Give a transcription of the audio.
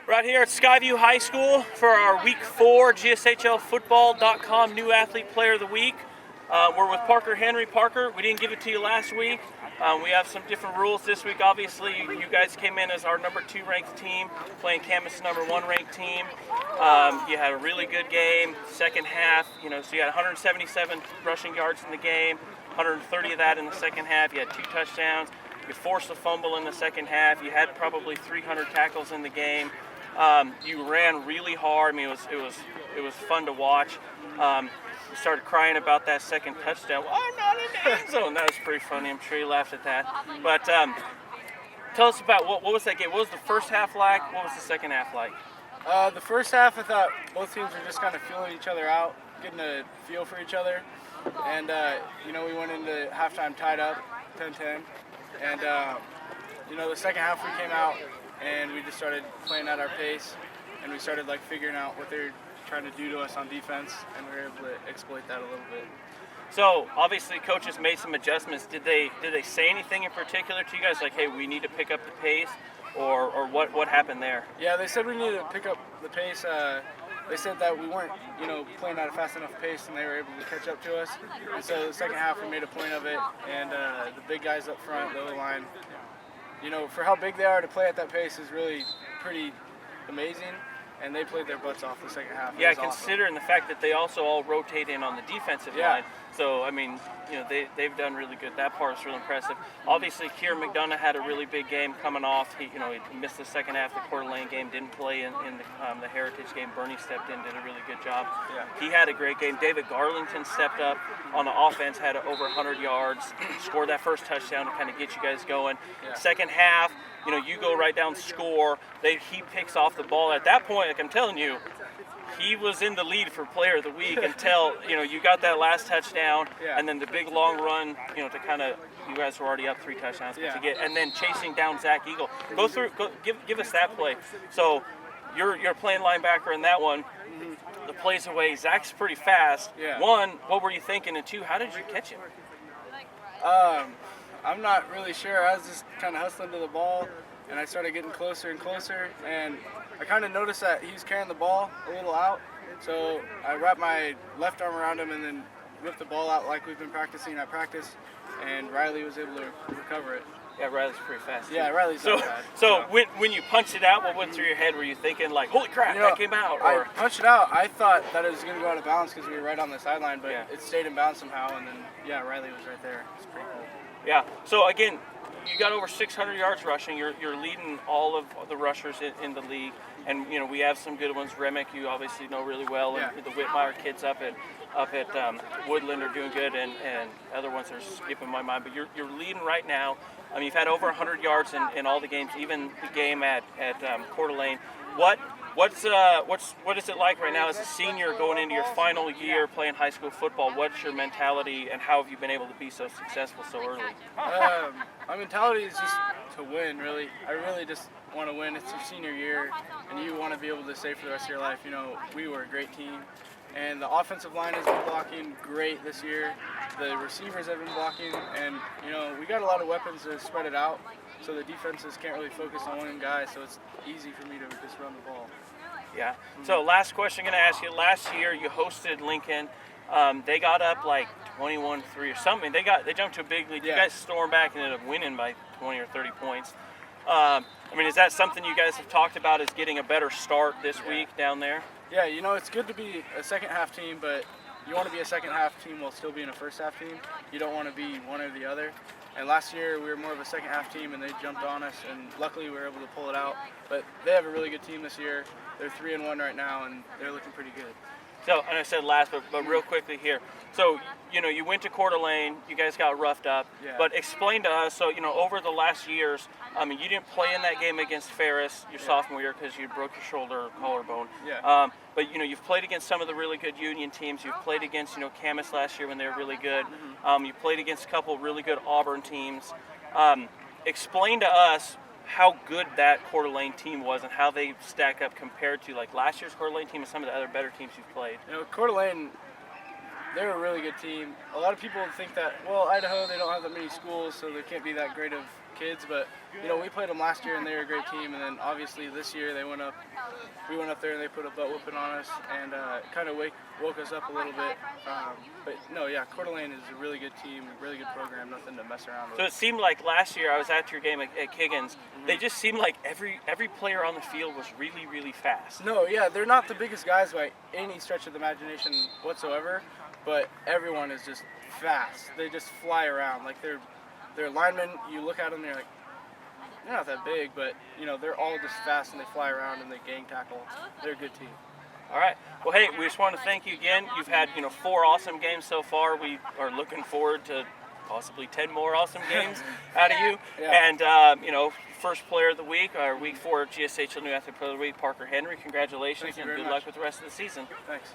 Right here at Skyview High School for our Week 4 GSHLFootball.com New Athlete Player of the Week. We're with Parker Henry. Parker, we didn't give it to you last week. We have some different rules this week. Obviously, you guys came in as our number 2 ranked team, playing Camas' number 1 ranked team. You had a really good game, second half. So you had 177 rushing yards in the game, 130 of that in the second half. You had 2 touchdowns. You forced a fumble in the second half. You had probably 300 tackles in the game. You ran really hard. I mean, it was fun to watch. You started crying about that second touchdown. Well, I'm not in the end zone. That was pretty funny. I'm sure you laughed at that. But tell us about what was that game? What was the first half like? What was the second half like? The first half, I thought both teams were just kind of feeling each other out, getting a feel for each other. And, we went into halftime tied up, 10-10. And, the second half we came out and we just started playing at our pace. And we started, figuring out what they're trying to do to us on defense. And we were able to exploit that a little bit. So, obviously, coaches made some adjustments. Did they say anything in particular to you guys, like, hey, we need to pick up the pace? Or what happened there? Yeah, they said we needed to pick up the pace. They said that we weren't, playing at a fast enough pace, and they were able to catch up to us. And so the second half, we made a point of it. And the big guys up front, the O-line, for how big they are to play at that pace is really pretty amazing. And they played their butts off the second half. Yeah, considering the fact that they also all rotate in on the defensive line. So, I mean, they've done really good. That part is really impressive. Obviously, Kieran McDonough had a really big game coming off. He missed the second half of the Coeur d'Alene game, didn't play in the Heritage game. Bernie stepped in, did a really good job. Yeah. He had a great game. David Garlington stepped up on the offense, had over 100 yards, scored that first touchdown to kind of get you guys going. Yeah. Second half, you go right down, score. He picks off the ball. At that point, like I'm telling you, he was in the lead for Player of the Week until you got that last touchdown, and then the big long run. To kind of, you guys were already up 3 touchdowns to get, and then chasing down Zach Eagle. Give us that play. So you're playing linebacker in that one. The plays away. Zach's pretty fast. Yeah. 1, what were you thinking? And 2, how did you catch him? I'm not really sure. I was just kind of hustling to the ball, and I started getting closer and closer, and I kind of noticed that he was carrying the ball a little out, so I wrapped my left arm around him and then whipped the ball out like we've been practicing at practice, and Riley was able to recover it. Yeah, Riley's pretty fast. Yeah, Riley's not bad. So when you punched it out, what went through your head? Were you thinking like, holy crap, that came out? I Or punched it out. I thought that it was going to go out of bounds because we were right on the sideline, but Yeah. it stayed in bounds somehow, and then, Riley was right there. It's pretty cool. Yeah. So again, you got over 600 yards rushing. You're leading all of the rushers in the league, and we have some good ones. Remick, you obviously know really well, and the Whitmire kids up at Woodland are doing good, and other ones are skipping my mind. But you're leading right now. I mean, you've had over 100 yards in all the games, even the game at Coeur d'Alene. What is it like right now as a senior going into your final year playing high school football? What's your mentality, and how have you been able to be so successful so early? My mentality is just to win, really. I really just want to win. It's your senior year, and you want to be able to say for the rest of your life, we were a great team. And the offensive line has been blocking great this year. The receivers have been blocking, and, we got a lot of weapons to spread it out, so the defenses can't really focus on one guy, so it's easy for me to just run the ball. Yeah. So last question I'm going to ask you. Last year you hosted Lincoln. They got up like 21-3 or something. They jumped to a big lead. You guys stormed back and ended up winning by 20 or 30 points. Is that something you guys have talked about, is getting a better start this week down there? Yeah, it's good to be a second half team, but you want to be a second half team while still being a first half team. You don't want to be one or the other. And last year we were more of a second half team, and they jumped on us, and luckily we were able to pull it out. But they have a really good team this year. They're 3-1 right now, and they're looking pretty good. So, and I said last, but real quickly here. So, you went to Coeur d'Alene, you guys got roughed up, but explain to us, so, over the last years, you didn't play in that game against Ferris your sophomore year because you broke your shoulder or collarbone. Yeah. But, you've played against some of the really good Union teams. You've played against, Camas last year when they were really good. You played against a couple really good Auburn teams. Explain to us how good that Coeur d'Alene team was and how they stack up compared to like last year's Coeur d'Alene team and some of the other better teams you've played. Coeur d'Alene, they're a really good team. A lot of people think that, Idaho, they don't have that many schools, so they can't be that great of kids, but you know, we played them last year and they were a great team, and then obviously this year we went up there and they put a butt whooping on us, and kind of woke us up a little bit. But no, yeah, Coeur d'Alene is a really good team, really good program, nothing to mess around with. So it seemed like last year I was at your game at Kiggins. They just seemed like every player on the field was really, really fast. No, yeah, they're not the biggest guys by any stretch of the imagination whatsoever, but everyone is just fast. They just fly around. Like they're linemen, you look at them, they're like, they're not that big, but you know, they're all just fast and they fly around and they gang tackle. They're a good team. All right. Well, hey, we just want to thank you again. You've had 4 awesome games so far. We are looking forward to possibly 10 more awesome games out of you. Yeah. And first player of the week, our Week 4 GSHL New Athlete Player of the Week, Parker Henry. Congratulations, Thank you and very good much. luck with the rest of the season. Thanks.